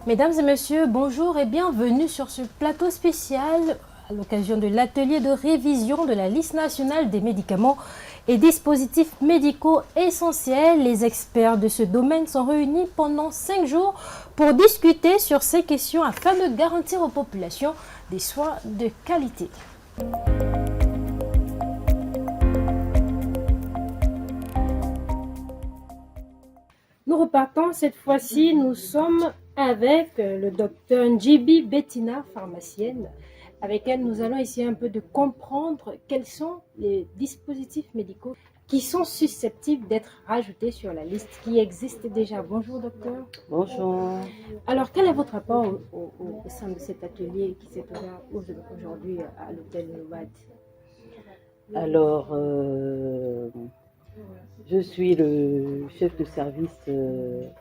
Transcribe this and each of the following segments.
Mesdames et messieurs, bonjour et bienvenue sur ce plateau spécial à l'occasion de l'atelier de révision de la liste nationale des médicaments et dispositifs médicaux essentiels. Les experts de ce domaine sont réunis pendant 5 jours pour discuter sur ces questions afin de garantir aux populations des soins de qualité. Nous repartons cette fois-ci, nous sommes avec le docteur Njibi Bettina, pharmacienne, avec elle nous allons essayer un peu de comprendre quels sont les dispositifs médicaux qui sont susceptibles d'être rajoutés sur la liste qui existe déjà. Bonjour docteur. Bonjour. Alors quel est votre rapport au sein de cet atelier qui s'est ouvert aujourd'hui à l'hôtel Nomade? Alors, je suis le chef de service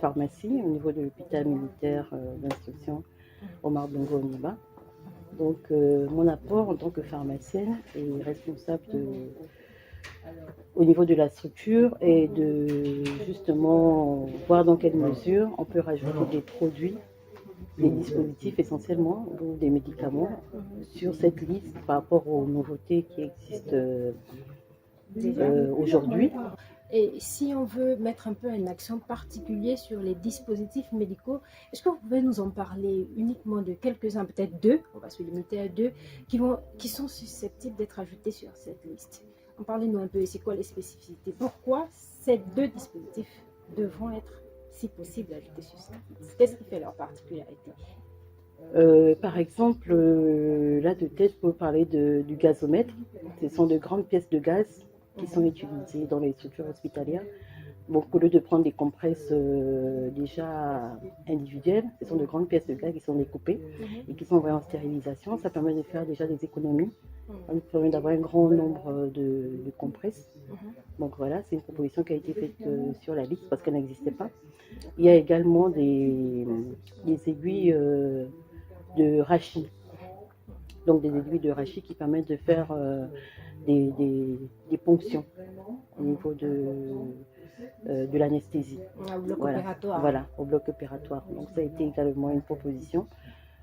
pharmacie au niveau de l'hôpital militaire d'instruction Omar Bongo Oniba. Donc, mon apport en tant que pharmacienne est responsable au niveau de la structure et de justement voir dans quelle mesure on peut rajouter des produits, des dispositifs essentiellement ou des médicaments sur cette liste par rapport aux nouveautés qui existent aujourd'hui. Et si on veut mettre un peu un accent particulier sur les dispositifs médicaux, est-ce que vous pouvez nous en parler uniquement de quelques-uns, peut-être deux, on va se limiter à deux, qui sont susceptibles d'être ajoutés sur cette liste? Parlez-nous un peu, c'est quoi les spécificités? Pourquoi ces deux dispositifs devront être, si possible, ajoutés sur cette liste? Qu'est-ce qui fait leur particularité? Par exemple, là de tête, je peux parler du gazomètre. Ce sont de grandes pièces de gaz qui sont utilisées dans les structures hospitalières. Donc, au lieu de prendre des compresses déjà individuelles, ce sont de grandes pièces de gaz qui sont découpées et qui sont envoyées en stérilisation. Ça permet de faire déjà des économies. Ça nous permet d'avoir un grand nombre de compresses. Donc voilà, c'est une proposition qui a été faite sur la liste parce qu'elle n'existait pas. Il y a également des aiguilles de rachis. Donc des aiguilles de rachis qui permettent de faire des ponctions au niveau de l'anesthésie. Au bloc opératoire. Voilà, au bloc opératoire. Donc ça a été également une proposition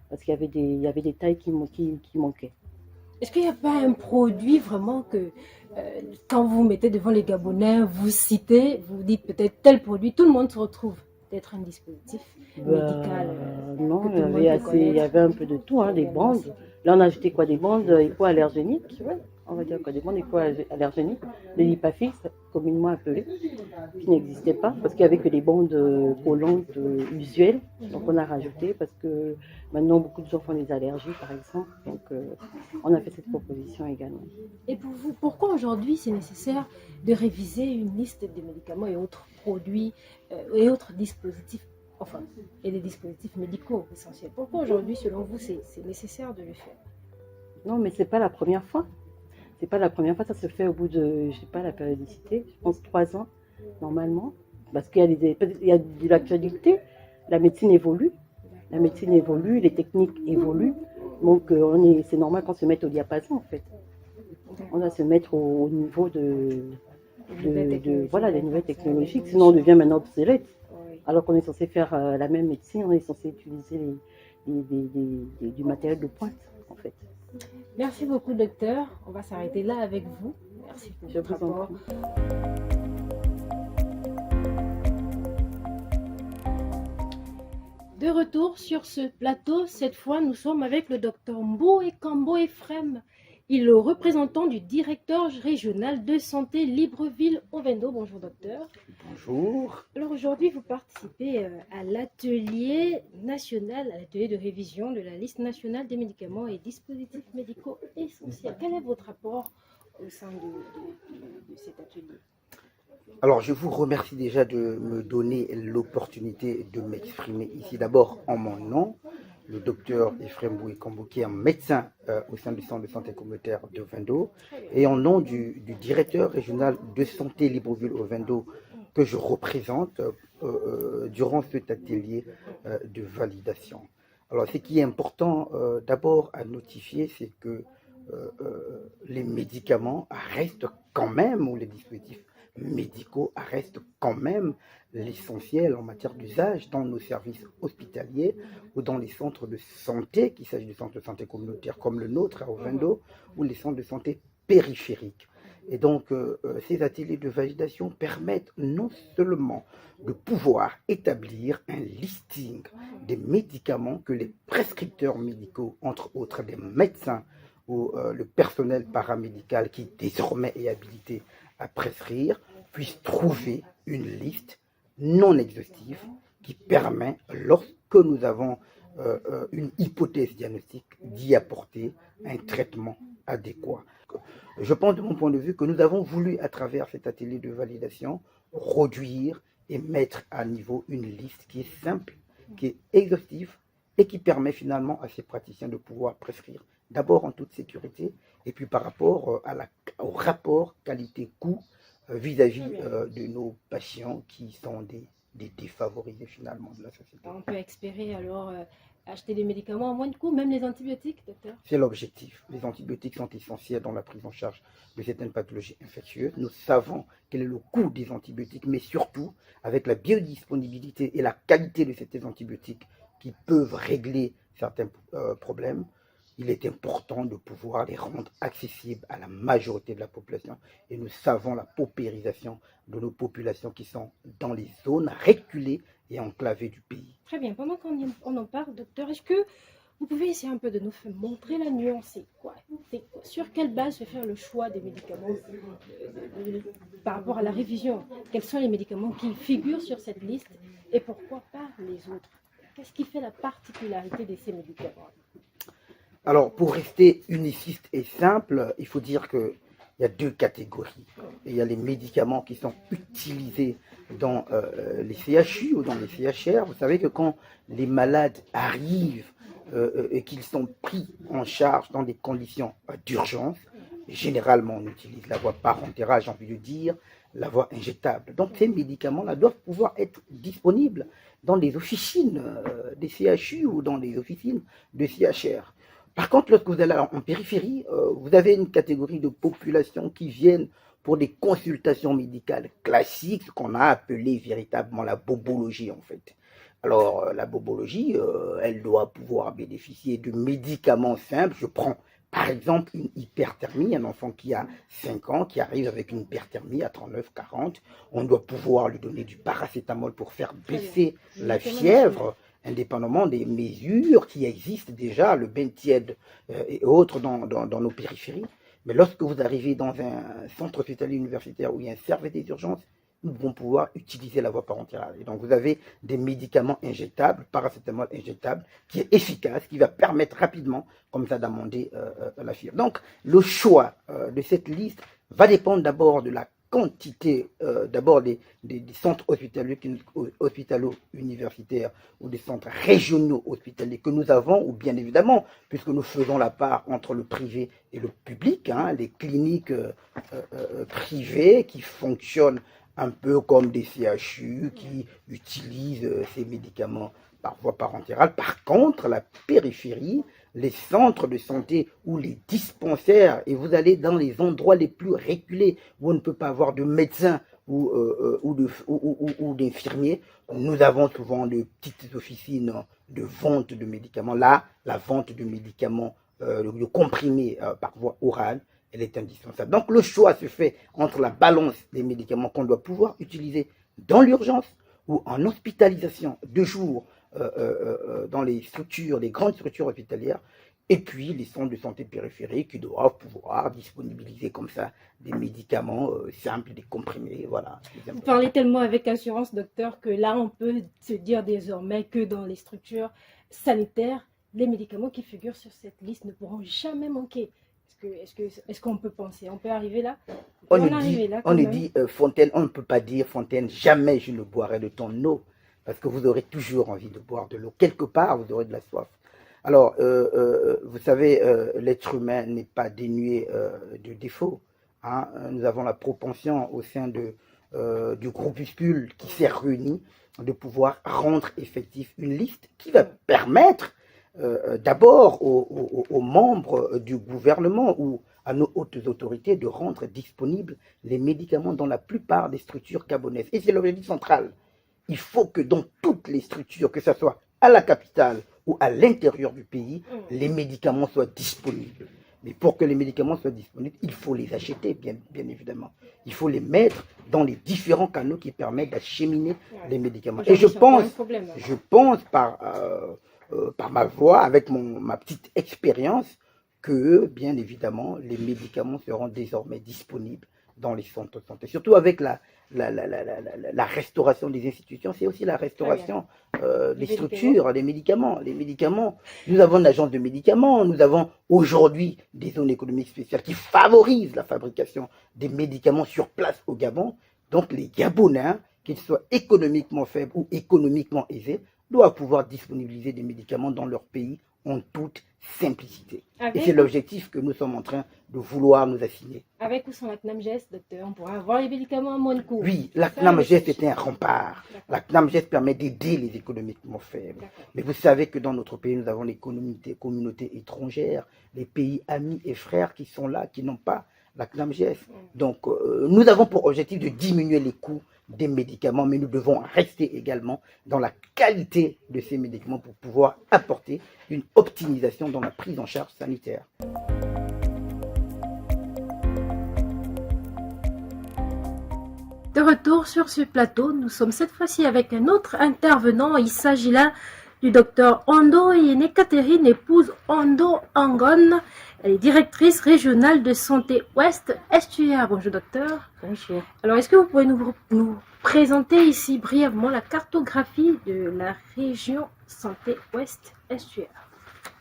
parce qu'il y avait des tailles qui manquaient. Est-ce qu'il n'y a pas un produit vraiment que quand vous mettez devant les Gabonais, vous citez, vous dites peut-être tel produit, tout le monde se retrouve? Peut-être un dispositif médical. Non, il y avait un peu de tout, hein, des bandes. Là, on a ajouté quoi? Des bandes hypoallergéniques, ouais, on va dire quoi, des bandes hypoallergéniques, des Lipafix, communément appelées, qui n'existaient pas, parce qu'il n'y avait que des bandes collantes usuelles. Donc, on a rajouté, parce que maintenant, beaucoup de gens font des allergies, par exemple. Donc, on a fait cette proposition également. Et pour vous, pourquoi aujourd'hui c'est nécessaire de réviser une liste de médicaments et autres produits et autres dispositifs, enfin, et des dispositifs médicaux essentiels? Pourquoi aujourd'hui, selon vous, c'est nécessaire de le faire? Non, mais c'est pas la première fois. C'est pas la première fois, ça se fait au bout de, je sais pas la périodicité, je pense 3 ans, normalement. Parce qu'il y a de l'actualité, la médecine évolue, les techniques évoluent. Donc, c'est normal qu'on se mette au diapason, en fait. On doit se mettre au niveau voilà, des nouvelles technologies, sinon on devient maintenant obsolète. Alors qu'on est censé faire la même médecine, on est censé utiliser du matériel de pointe, en fait. Merci beaucoup, docteur. On va s'arrêter là avec vous. Merci pour votre rapport. De retour sur ce plateau, cette fois nous sommes avec le docteur Mboué Kambo Ephrem. Il est le représentant du directeur régional de santé Libreville-Ovendo. Bonjour docteur. Bonjour. Alors aujourd'hui vous participez à l'atelier national, à l'atelier de révision de la liste nationale des médicaments et dispositifs médicaux essentiels. Quel est votre rapport au sein de cet atelier? Alors, je vous remercie déjà de me donner l'opportunité de m'exprimer ici. D'abord, en mon nom, le docteur Ephrem Mboué Kambo, qui est un médecin au sein du centre de santé communautaire de Ovendo, et en nom du directeur régional de santé Libreville-Ovendo, que je représente durant cet atelier de validation. Alors, ce qui est important d'abord à notifier, c'est que les médicaments restent quand même, ou les dispositifs médicaux restent quand même l'essentiel en matière d'usage dans nos services hospitaliers ou dans les centres de santé, qu'il s'agisse de centres de santé communautaires comme le nôtre à Ovendo ou les centres de santé périphériques. Et donc, ces ateliers de validation permettent non seulement de pouvoir établir un listing des médicaments que les prescripteurs médicaux, entre autres des médecins ou le personnel paramédical qui désormais est habilité à prescrire, puissent trouver une liste non exhaustive qui permet, lorsque nous avons une hypothèse diagnostique, d'y apporter un traitement adéquat. Je pense de mon point de vue que nous avons voulu, à travers cet atelier de validation, réduire et mettre à niveau une liste qui est simple, qui est exhaustive et qui permet finalement à ces praticiens de pouvoir prescrire d'abord en toute sécurité et puis par rapport au rapport qualité-coût vis-à-vis de nos patients qui sont des défavorisés finalement de la société. On peut espérer alors acheter des médicaments à moins de coût, même les antibiotiques, docteur? C'est l'objectif. Les antibiotiques sont essentiels dans la prise en charge de certaines pathologies infectieuses. Nous savons quel est le coût des antibiotiques, mais surtout avec la biodisponibilité et la qualité de ces antibiotiques qui peuvent régler certains problèmes, il est important de pouvoir les rendre accessibles à la majorité de la population. Et nous savons la paupérisation de nos populations qui sont dans les zones reculées et enclavées du pays. Très bien. Pendant qu'on en parle, docteur, est-ce que vous pouvez essayer un peu de nous montrer la nuance? C'est quoi? Sur quelle base se faire le choix des médicaments par rapport à la révision? Quels sont les médicaments qui figurent sur cette liste et pourquoi pas les autres? Qu'est-ce qui fait la particularité de ces médicaments? Alors, pour rester uniciste et simple, il faut dire qu'il y a deux catégories. Il y a les médicaments qui sont utilisés dans les CHU ou dans les CHR. Vous savez que quand les malades arrivent et qu'ils sont pris en charge dans des conditions d'urgence, généralement on utilise la voie parentérale, j'ai envie de dire, la voie injectable. Donc ces médicaments-là doivent pouvoir être disponibles dans les officines des CHU ou dans les officines de CHR. Par contre, lorsque vous allez en périphérie, vous avez une catégorie de population qui viennent pour des consultations médicales classiques, ce qu'on a appelé véritablement la bobologie en fait. Alors, la bobologie, elle doit pouvoir bénéficier de médicaments simples. Je prends par exemple une hyperthermie, un enfant qui a 5 ans, qui arrive avec une hyperthermie à 39, 40. On doit pouvoir lui donner du paracétamol pour faire baisser la fièvre, indépendamment des mesures qui existent déjà, le bain tiède et autres dans nos périphéries. Mais lorsque vous arrivez dans un centre hospitalier universitaire où il y a un service des urgences, nous devons pouvoir utiliser la voie parentérale. Et donc vous avez des médicaments injectables, paracétamol injectable, qui est efficace, qui va permettre rapidement, comme ça, d'amender la fièvre. Donc le choix de cette liste va dépendre d'abord de la quantité, d'abord des centres hospitalo-universitaires ou des centres régionaux hospitaliers que nous avons, ou bien évidemment, puisque nous faisons la part entre le privé et le public, hein, les cliniques privées qui fonctionnent un peu comme des CHU qui utilisent ces médicaments par voie parentérale. Par contre, la périphérie, les centres de santé ou les dispensaires, et vous allez dans les endroits les plus reculés où on ne peut pas avoir de médecins ou d'infirmiers, nous avons souvent de petites officines de vente de médicaments. Là, la vente de médicaments, de comprimés par voie orale, elle est indispensable. Donc le choix se fait entre la balance des médicaments qu'on doit pouvoir utiliser dans l'urgence ou en hospitalisation de jour dans les structures, les grandes structures hospitalières, et puis les centres de santé périphériques qui doivent pouvoir disponibiliser comme ça des médicaments simples, des comprimés, voilà. Vous parlez tellement avec assurance, docteur, que là on peut se dire désormais que dans les structures sanitaires, les médicaments qui figurent sur cette liste ne pourront jamais manquer. Est-ce qu'on peut penser, on peut arriver là? On dit Fontaine, on ne peut pas dire Fontaine, jamais je ne boirai de ton eau, parce que vous aurez toujours envie de boire de l'eau. Quelque part, vous aurez de la soif. Alors, vous savez, l'être humain n'est pas dénué de défauts. Hein. Nous avons la propension au sein du groupuscule qui s'est réuni de pouvoir rendre effectif une liste qui va permettre d'abord aux membres du gouvernement ou à nos hautes autorités de rendre disponibles les médicaments dans la plupart des structures gabonaises. Et c'est l'objectif central. Il faut que dans toutes les structures, que ce soit à la capitale ou à l'intérieur du pays, les médicaments soient disponibles. Mais pour que les médicaments soient disponibles, il faut les acheter, bien évidemment. Il faut les mettre dans les différents canaux qui permettent d'acheminer les médicaments. Et je pense par ma voix, avec ma petite expérience, que, bien évidemment, les médicaments seront désormais disponibles dans les centres de santé. Surtout avec la restauration des institutions, c'est aussi la restauration des structures, des médicaments. Les médicaments, nous avons une agence de médicaments, nous avons aujourd'hui des zones économiques spéciales qui favorisent la fabrication des médicaments sur place au Gabon. Donc les Gabonais, qu'ils soient économiquement faibles ou économiquement aisés, doivent pouvoir disponibiliser des médicaments dans leur pays en toute simplicité. Et c'est l'objectif que nous sommes en train de vouloir nous assigner. Avec ou sans la CNAMGES, docteur, on pourra avoir les médicaments à moins de coût. Oui, la CNAMGES est un rempart. La CNAMGES permet d'aider les économiquement faibles. Mais vous savez que dans notre pays, nous avons les communautés étrangères, les pays amis et frères qui sont là, qui n'ont pas la CNAMGES. Donc, nous avons pour objectif de diminuer les coûts des médicaments, mais nous devons rester également dans la qualité de ces médicaments pour pouvoir apporter une optimisation dans la prise en charge sanitaire. De retour sur ce plateau, nous sommes cette fois-ci avec un autre intervenant. Il s'agit là du docteur Ondo Yene Catherine, épouse Ondo Angon. Elle est directrice régionale de santé Ouest Estuaire. Bonjour docteur. Bonjour. Alors est-ce que vous pouvez nous présenter ici brièvement la cartographie de la région santé Ouest Estuaire?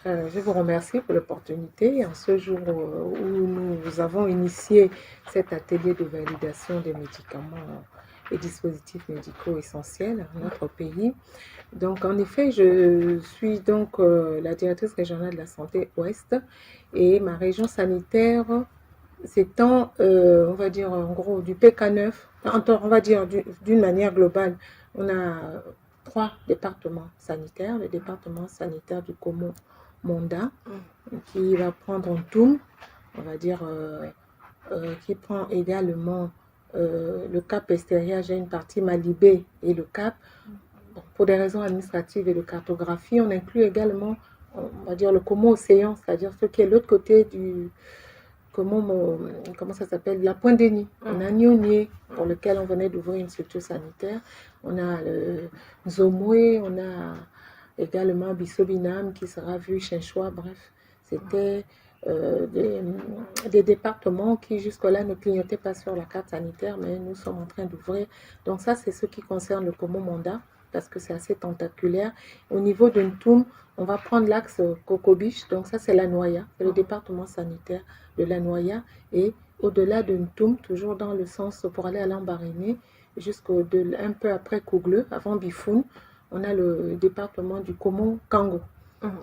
Je vous remercie pour l'opportunité. En ce jour où nous avons initié cet atelier de validation des médicaments et dispositifs médicaux essentiels à notre pays. Donc, en effet, je suis donc la directrice régionale de la santé Ouest et ma région sanitaire s'étend, on va dire en gros, du PK9, on va dire d'une manière globale, on a 3 départements sanitaires, le département sanitaire du Komo Monda, qui va prendre Ntoum, on va dire, qui prend également le Cap Estéria, j'ai une partie Malibé et le Cap. Bon, pour des raisons administratives et de cartographie, on inclut également, on va dire, le Komo Océan, c'est-à-dire ce qui est l'autre côté du comment ça s'appelle, la Pointe-Denis. On a Nionier, pour lequel on venait d'ouvrir une structure sanitaire. On a le Nzomwe, on a également Bissobinam qui sera vu Chinchoua. Bref, c'était des départements qui jusque-là ne clignotaient pas sur la carte sanitaire, mais nous sommes en train d'ouvrir. Donc ça, c'est ce qui concerne le Komo Monda, parce que c'est assez tentaculaire. Au niveau de Ntoum, on va prendre l'axe Kokobiche, donc ça c'est la Noya, c'est le département sanitaire de la Noya, et au-delà de Ntoum, toujours dans le sens pour aller à Lambaréné, un peu après Kougleu, avant Bifoun, on a le département du Komo Kango.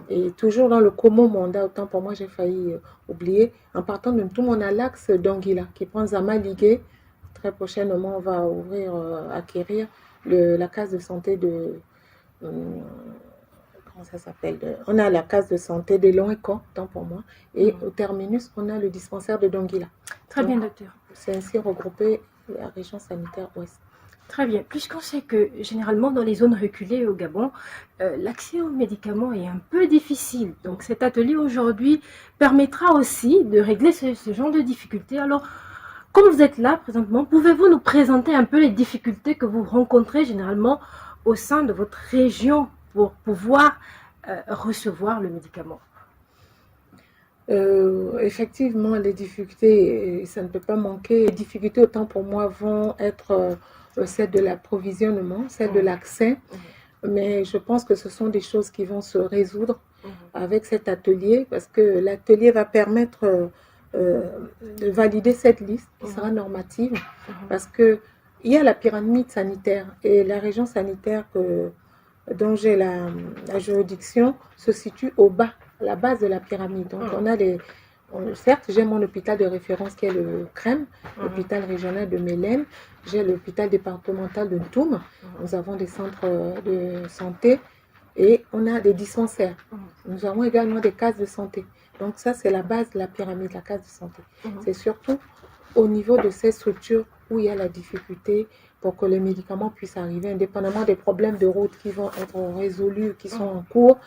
Et toujours dans le Komo Monda, autant pour moi j'ai failli oublier, en partant de Ntoum, on a l'axe d'Anguilla qui prend Zama Ligué. Très prochainement, on va acquérir la case de santé de... comment ça s'appelle, on a la case de santé de Longueco, tant pour moi, et au terminus, on a le dispensaire de Donguila. Très bien, docteur. C'est ainsi regroupé la région sanitaire ouest. Très bien. Puisqu'on sait que généralement dans les zones reculées au Gabon, l'accès aux médicaments est un peu difficile. Donc cet atelier aujourd'hui permettra aussi de régler ce genre de difficultés. Alors, comme vous êtes là présentement, pouvez-vous nous présenter un peu les difficultés que vous rencontrez généralement au sein de votre région pour pouvoir recevoir le médicament? Effectivement, les difficultés, ça ne peut pas manquer. Les difficultés, autant pour moi, vont être celles de l'approvisionnement, celles de l'accès. Mais je pense que ce sont des choses qui vont se résoudre avec cet atelier, parce que l'atelier va permettre de valider cette liste qui sera normative, parce qu'il y a la pyramide sanitaire et la région sanitaire dont j'ai la juridiction se situe au bas, à la base de la pyramide. Donc on a certes, j'ai mon hôpital de référence qui est le CREM, l'hôpital régional de Mélène, j'ai l'hôpital départemental de Ntoum, nous avons des centres de santé et on a des dispensaires. Nous avons également des cases de santé. Donc ça, c'est la base de la pyramide, la case de santé. C'est surtout au niveau de ces structures où il y a la difficulté pour que les médicaments puissent arriver, indépendamment des problèmes de route qui vont être résolus, qui sont en cours.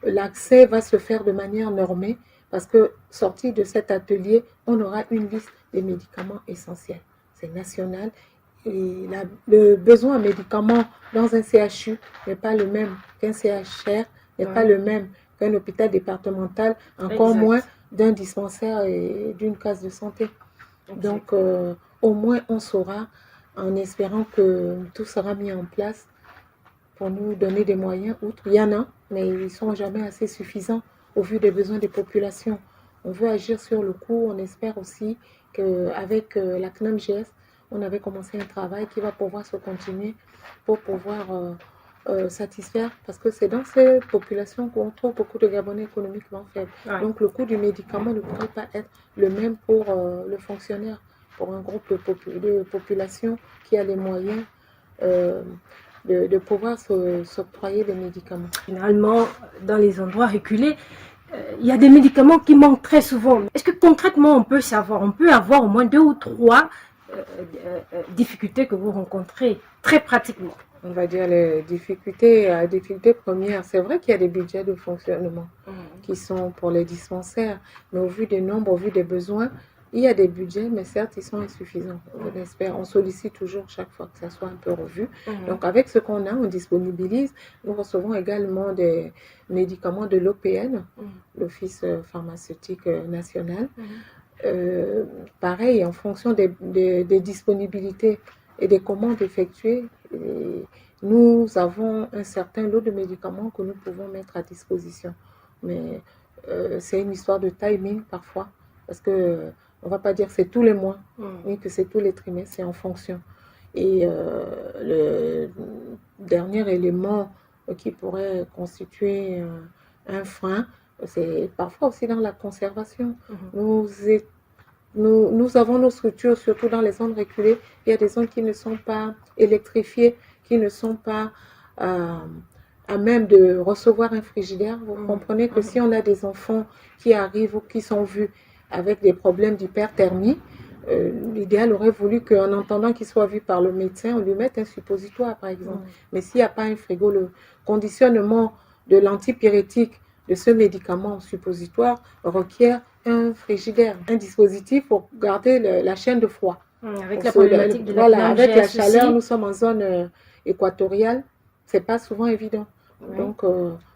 L'accès va se faire de manière normée parce que sorti de cet atelier, on aura une liste des médicaments essentiels. C'est national. Et le besoin en médicaments dans un CHU n'est pas le même qu'un CHR, n'est pas le même qu'un hôpital départemental, encore moins d'un dispensaire et d'une case de santé. Donc, au moins, on saura, en espérant que tout sera mis en place pour nous donner des moyens. Outre, il y en a, mais ils ne sont jamais assez suffisants au vu des besoins des populations. On veut agir sur le coup. On espère aussi qu'avec la CNAMGS, on avait commencé un travail qui va pouvoir se continuer pour pouvoir satisfaire, parce que c'est dans ces populations qu'on trouve beaucoup de Gabonais économiquement faibles. Donc le coût du médicament ne pourrait pas être le même pour le fonctionnaire, pour un groupe de population qui a les moyens de pouvoir s'octroyer des médicaments. Finalement, dans les endroits reculés, il y a des médicaments qui manquent très souvent. Est-ce que concrètement, on peut savoir, on peut avoir au moins 2 ou 3 difficultés que vous rencontrez très pratiquement? On va dire les difficultés premières. C'est vrai qu'il y a des budgets de fonctionnement qui sont pour les dispensaires, mais au vu des nombres, au vu des besoins, il y a des budgets, mais certes, ils sont insuffisants. On espère, on sollicite toujours chaque fois que ça soit un peu revu. Donc, avec ce qu'on a, on disponibilise. Nous recevons également des médicaments de l'OPN, l'Office pharmaceutique national. Pareil, en fonction des disponibilités et des commandes effectuées, nous avons un certain lot de médicaments que nous pouvons mettre à disposition. Mais c'est une histoire de timing parfois, parce que on ne va pas dire que c'est tous les mois, ni que c'est tous les trimestres, c'est en fonction. Et le dernier élément qui pourrait constituer un frein, c'est parfois aussi dans la conservation. Nous avons nos structures, surtout dans les zones reculées. Il y a des zones qui ne sont pas électrifiées, qui ne sont pas à même de recevoir un frigidaire. Vous comprenez que si on a des enfants qui arrivent ou qui sont vus avec des problèmes d'hyperthermie, l'idéal aurait voulu qu'en entendant qu'il soit vu par le médecin, on lui mette un suppositoire, par exemple. Mais s'il n'y a pas un frigo, le conditionnement de l'antipyrétique de ce médicament suppositoire requiert un frigidaire, un dispositif pour garder la chaîne de froid. Avec la problématique de la avec la chaleur, aussi. nous sommes en zone équatoriale, c'est pas souvent évident. Donc,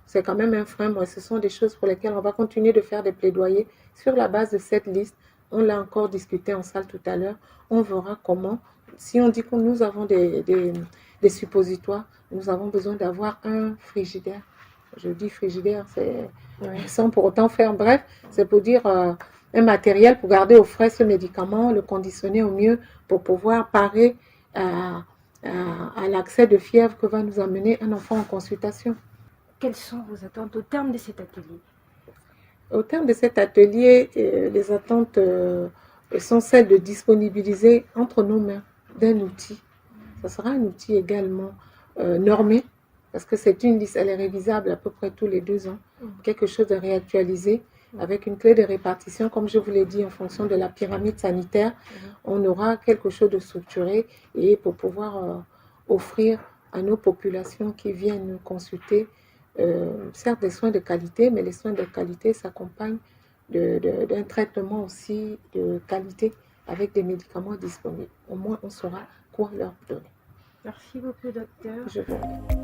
c'est quand même un frein. Moi, ce sont des choses pour lesquelles on va continuer de faire des plaidoyers sur la base de cette liste. On l'a encore discuté en salle tout à l'heure. On verra comment. Si on dit que nous avons des suppositoires, nous avons besoin d'avoir un frigidaire. Je dis frigidaire, c'est sans pour autant faire. Bref, c'est pour dire un matériel pour garder au frais ce médicament, le conditionner au mieux pour pouvoir parer à l'accès de fièvre que va nous amener un enfant en consultation. Quelles sont vos attentes au terme de cet atelier? Au terme de cet atelier, les attentes sont celles de disponibiliser entre nos mains d'un outil. Ce sera un outil également normé, parce que c'est une liste, elle est révisable à peu près tous les 2 ans. Quelque chose de réactualisé, avec une clé de répartition, comme je vous l'ai dit, en fonction de la pyramide sanitaire. On aura quelque chose de structuré et pour pouvoir offrir à nos populations qui viennent nous consulter, certes des soins de qualité, mais les soins de qualité s'accompagnent d'un traitement aussi de qualité avec des médicaments disponibles. Au moins, on saura quoi leur donner. Merci beaucoup, docteur. Je vous remercie.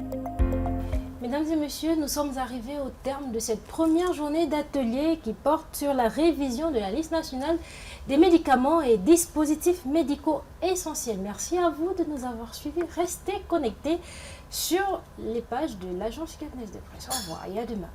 Mesdames et messieurs, nous sommes arrivés au terme de cette première journée d'atelier qui porte sur la révision de la liste nationale des médicaments et dispositifs médicaux essentiels. Merci à vous de nous avoir suivis. Restez connectés sur les pages de l'agence camerounaise de presse. Au revoir et à demain.